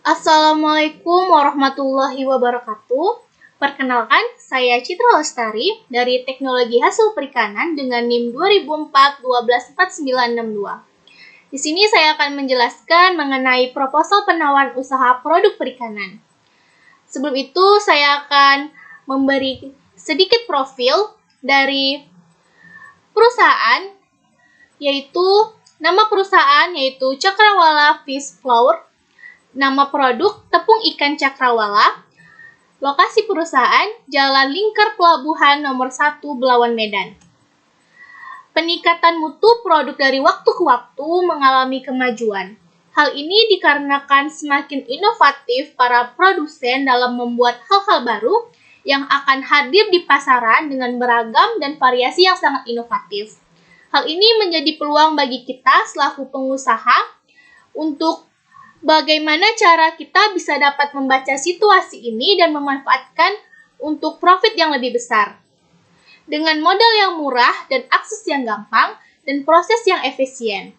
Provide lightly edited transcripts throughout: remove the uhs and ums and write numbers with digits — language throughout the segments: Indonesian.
Assalamualaikum warahmatullahi wabarakatuh. Perkenalkan, saya Citra Lestari dari Teknologi Hasil Perikanan dengan NIM 2004-124962. Di sini saya akan menjelaskan mengenai proposal penawaran usaha produk perikanan. Sebelum itu, saya akan memberi sedikit profil dari perusahaan, yaitu nama perusahaan yaitu Cakrawala Fish Flour. Nama produk tepung ikan Cakrawala. Lokasi perusahaan Jalan Lingkar Pelabuhan nomor 1 Belawan Medan. Peningkatan mutu produk dari waktu ke waktu mengalami kemajuan. Hal ini dikarenakan semakin inovatif para produsen dalam membuat hal-hal baru yang akan hadir di pasaran dengan beragam dan variasi yang sangat inovatif. Hal ini menjadi peluang bagi kita selaku pengusaha untuk bagaimana cara kita bisa dapat membaca situasi ini dan memanfaatkan untuk profit yang lebih besar. Dengan modal yang murah dan akses yang gampang dan proses yang efisien.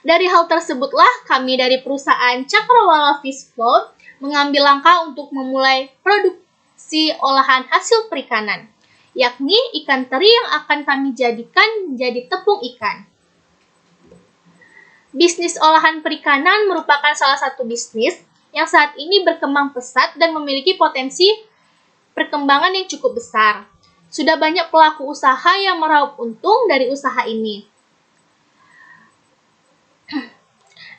Dari hal tersebutlah kami dari perusahaan Cakrawala Fish Flour mengambil langkah untuk memulai produksi olahan hasil perikanan, yakni ikan teri yang akan kami jadikan menjadi tepung ikan. Bisnis olahan perikanan merupakan salah satu bisnis yang saat ini berkembang pesat dan memiliki potensi perkembangan yang cukup besar. Sudah banyak pelaku usaha yang meraup untung dari usaha ini.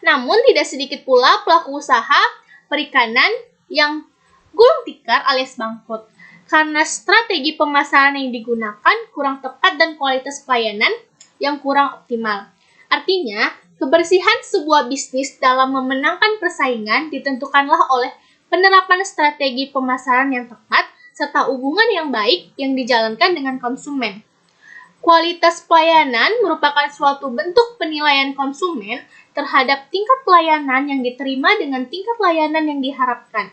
Namun tidak sedikit pula pelaku usaha perikanan yang gulung tikar alias bangkrut karena strategi pemasaran yang digunakan kurang tepat dan kualitas pelayanan yang kurang optimal. Artinya, kebersihan sebuah bisnis dalam memenangkan persaingan ditentukanlah oleh penerapan strategi pemasaran yang tepat serta hubungan yang baik yang dijalankan dengan konsumen. Kualitas pelayanan merupakan suatu bentuk penilaian konsumen terhadap tingkat pelayanan yang diterima dengan tingkat layanan yang diharapkan.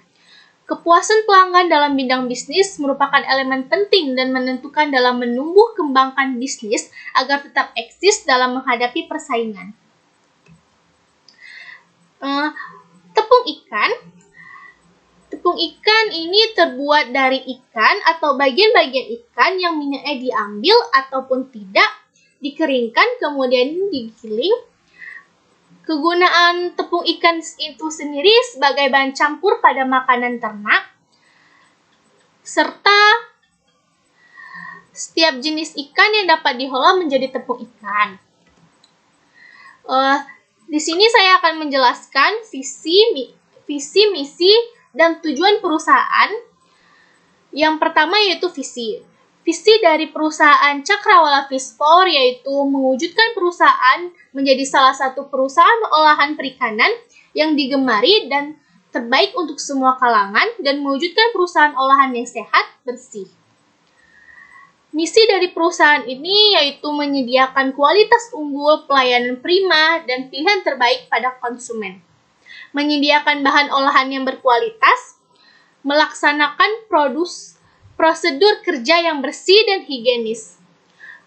Kepuasan pelanggan dalam bidang bisnis merupakan elemen penting dan menentukan dalam menumbuh kembangkan bisnis agar tetap eksis dalam menghadapi persaingan. Tepung ikan ini terbuat dari ikan atau bagian-bagian ikan yang minyaknya diambil ataupun tidak, dikeringkan kemudian digiling. Kegunaan tepung ikan itu sendiri sebagai bahan campur pada makanan ternak, serta setiap jenis ikan yang dapat diolah menjadi tepung ikan. Di sini saya akan menjelaskan visi, misi, dan tujuan perusahaan. Yang pertama yaitu visi. Visi dari perusahaan Cakrawala Fish Flour yaitu mewujudkan perusahaan menjadi salah satu perusahaan olahan perikanan yang digemari dan terbaik untuk semua kalangan dan mewujudkan perusahaan olahan yang sehat, bersih. Misi dari perusahaan ini yaitu menyediakan kualitas unggul, pelayanan prima, dan pilihan terbaik pada konsumen. Menyediakan bahan olahan yang berkualitas, melaksanakan prosedur kerja yang bersih dan higienis.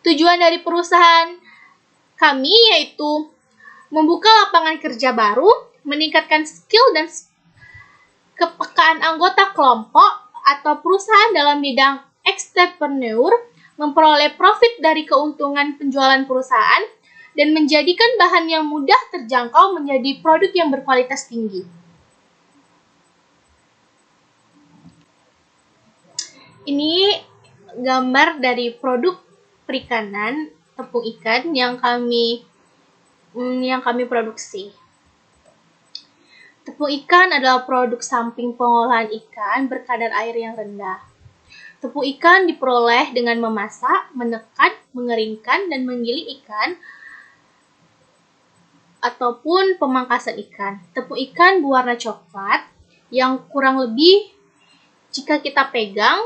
Tujuan dari perusahaan kami yaitu membuka lapangan kerja baru, meningkatkan skill dan kepekaan anggota kelompok atau perusahaan dalam bidang entrepreneur, memperoleh profit dari keuntungan penjualan perusahaan, dan menjadikan bahan yang mudah terjangkau menjadi produk yang berkualitas tinggi. Ini gambar dari produk perikanan tepung ikan yang kami produksi. Tepung ikan adalah produk samping pengolahan ikan berkadar air yang rendah. Tepung ikan diperoleh dengan memasak, menekan, mengeringkan, dan menggiling ikan ataupun pemangkasan ikan. Tepung ikan berwarna coklat yang kurang lebih jika kita pegang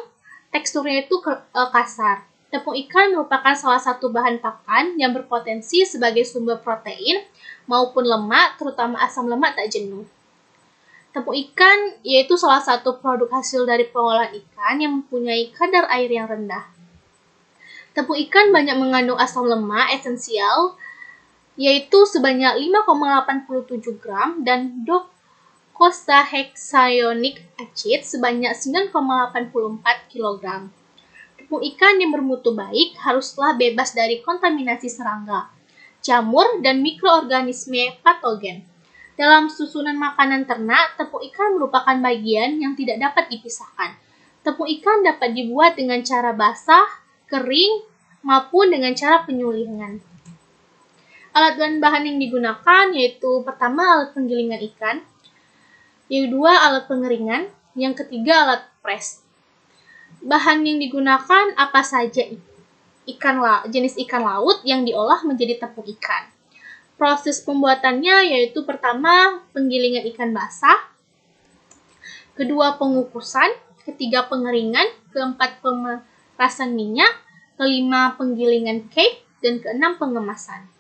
teksturnya itu kasar. Tepung ikan merupakan salah satu bahan pakan yang berpotensi sebagai sumber protein maupun lemak, terutama asam lemak tak jenuh. Tepung ikan yaitu salah satu produk hasil dari pengolahan ikan yang mempunyai kadar air yang rendah. Tepung ikan banyak mengandung asam lemak esensial yaitu sebanyak 5,87 gram dan docosahexaenoic acid sebanyak 9,84 kg. Tepung ikan yang bermutu baik haruslah bebas dari kontaminasi serangga, jamur, dan mikroorganisme patogen. Dalam susunan makanan ternak, tepung ikan merupakan bagian yang tidak dapat dipisahkan. Tepung ikan dapat dibuat dengan cara basah, kering, maupun dengan cara penyulingan. Alat dan bahan yang digunakan yaitu pertama alat penggilingan ikan, yang kedua alat pengeringan, yang ketiga alat pres. Bahan yang digunakan apa saja? Jenis ikan laut yang diolah menjadi tepung ikan. Proses pembuatannya yaitu pertama penggilingan ikan basah, kedua pengukusan, ketiga pengeringan, keempat pemerasan minyak, kelima penggilingan cake, dan keenam pengemasan.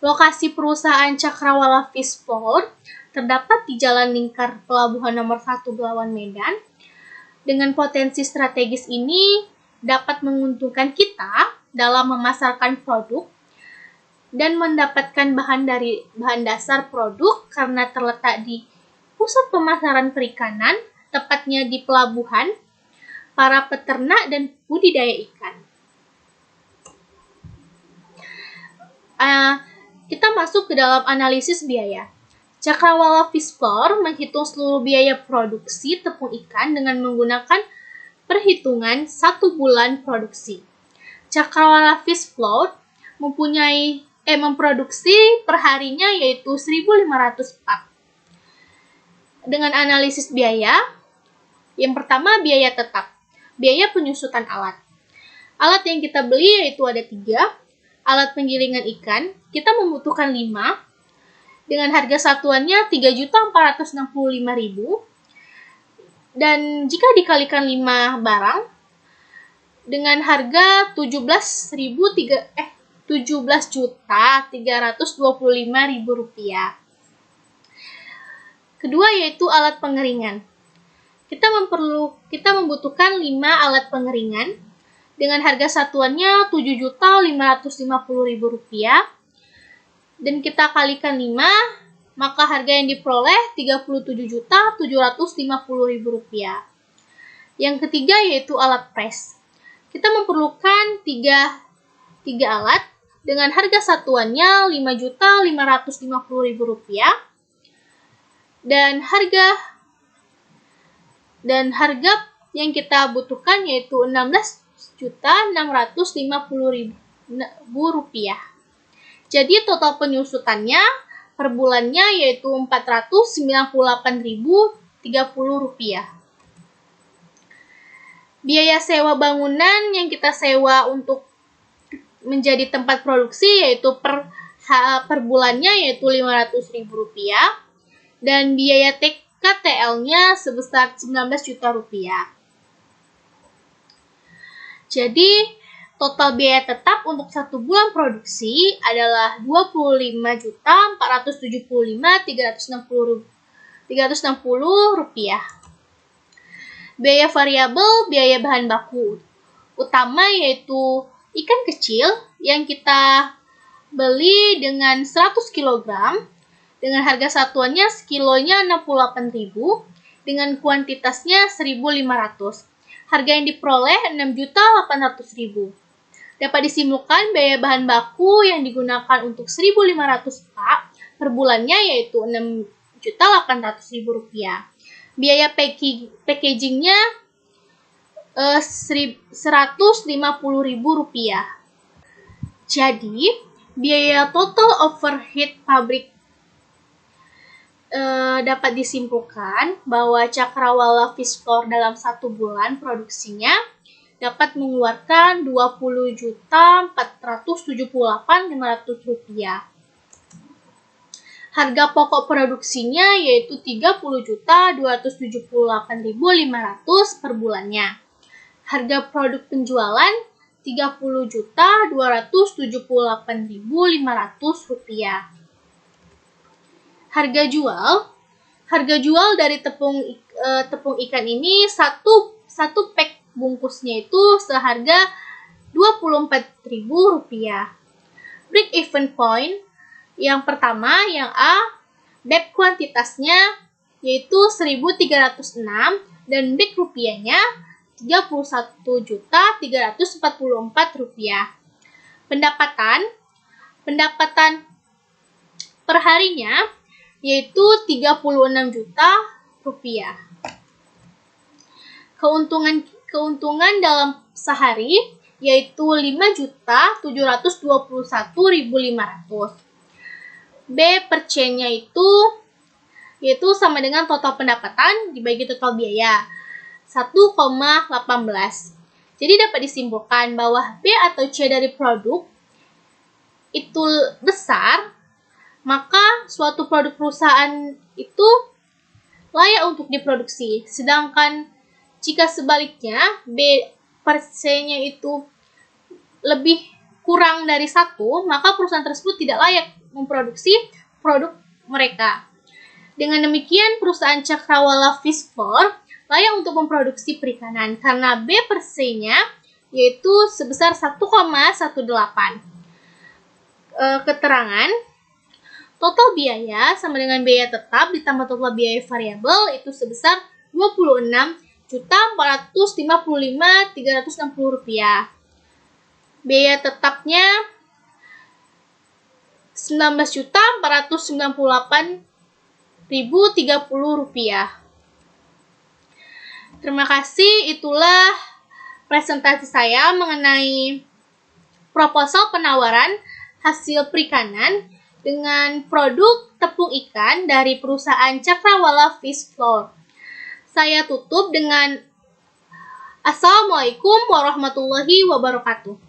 Lokasi perusahaan Cakrawala Fishport terdapat di Jalan Lingkar Pelabuhan nomor 1 Belawan Medan. Dengan potensi strategis ini dapat menguntungkan kita dalam memasarkan produk dan mendapatkan bahan dasar produk karena terletak di pusat pemasaran perikanan, tepatnya di pelabuhan, para peternak dan budidaya ikan. Kita masuk ke dalam analisis biaya. Cakrawala Fishport menghitung seluruh biaya produksi tepung ikan dengan menggunakan perhitungan 1 bulan produksi. Cakrawala Fishport memproduksi perharinya yaitu 1.500 pak. Dengan analisis biaya, yang pertama biaya tetap, biaya penyusutan alat. Alat yang kita beli yaitu ada 3, alat penggilingan ikan, kita membutuhkan 5, dengan harga satuannya 3.465.000, dan jika dikalikan 5 barang dengan harga 17.325.000 rupiah. Kedua yaitu alat pengeringan. Kita membutuhkan 5 alat pengeringan dengan harga satuannya 7.550.000 rupiah. Dan kita kalikan 5, maka harga yang diperoleh 37.750.000 rupiah. Yang ketiga yaitu alat pres. Kita memerlukan 3 alat dengan harga satuannya 5.550.000 rupiah. Dan harga yang kita butuhkan yaitu 16.650.000 rupiah. Jadi total penyusutannya per bulannya yaitu 498.030 rupiah. Biaya sewa bangunan yang kita sewa untuk menjadi tempat produksi yaitu per bulannya yaitu 500.000 rupiah, dan biaya KTL-nya sebesar 19 juta rupiah. Jadi total biaya tetap untuk 1 bulan produksi adalah 25.475.360 rupiah. Biaya variabel, biaya bahan baku utama yaitu ikan kecil yang kita beli dengan 100 kg dengan harga satuannya sekilonya 68.000 dengan kuantitasnya 1.500. Harga yang diperoleh 6.800.000. Dapat disimpulkan biaya bahan baku yang digunakan untuk 1.500 pak per bulannya yaitu 6.800.000 rupiah. Biaya packagingnya 150.000 rupiah. Jadi, biaya total overhead pabrik dapat disimpulkan bahwa Cakrawala Fishport dalam 1 bulan produksinya dapat mengeluarkan 20.478.500 rupiah. Harga pokok produksinya yaitu 30.278.500 per bulannya. Harga produk penjualan 30.278.500 rupiah. Harga jual dari tepung ikan ini satu pack bungkusnya itu seharga Rp24.000. Break even point yang pertama, yang A, BEP kuantitasnya yaitu 1.306 dan BEP rupiahnya Rp31.344. Pendapatan perharinya yaitu Rp36 juta. Keuntungan dalam sehari yaitu Rp5.721.500. B per C-nya yaitu sama dengan total pendapatan dibagi total biaya, 1,18. Jadi dapat disimpulkan bahwa B atau C dari produk itu besar, maka suatu produk perusahaan itu layak untuk diproduksi. Sedangkan jika sebaliknya B per C-nya itu lebih kurang dari 1, maka perusahaan tersebut tidak layak memproduksi produk mereka. Dengan demikian, perusahaan Cakrawala Fish Flour layak untuk memproduksi perikanan karena B per C-nya yaitu sebesar 1,18. Keterangan, total biaya sama dengan biaya tetap ditambah total biaya variabel itu sebesar Rp26.455.360. Biaya tetapnya Rp19.498.030. Terima kasih, itulah presentasi saya mengenai proposal penawaran hasil perikanan dengan produk tepung ikan dari perusahaan Cakrawala Fish Flour. Saya tutup dengan Assalamualaikum warahmatullahi wabarakatuh.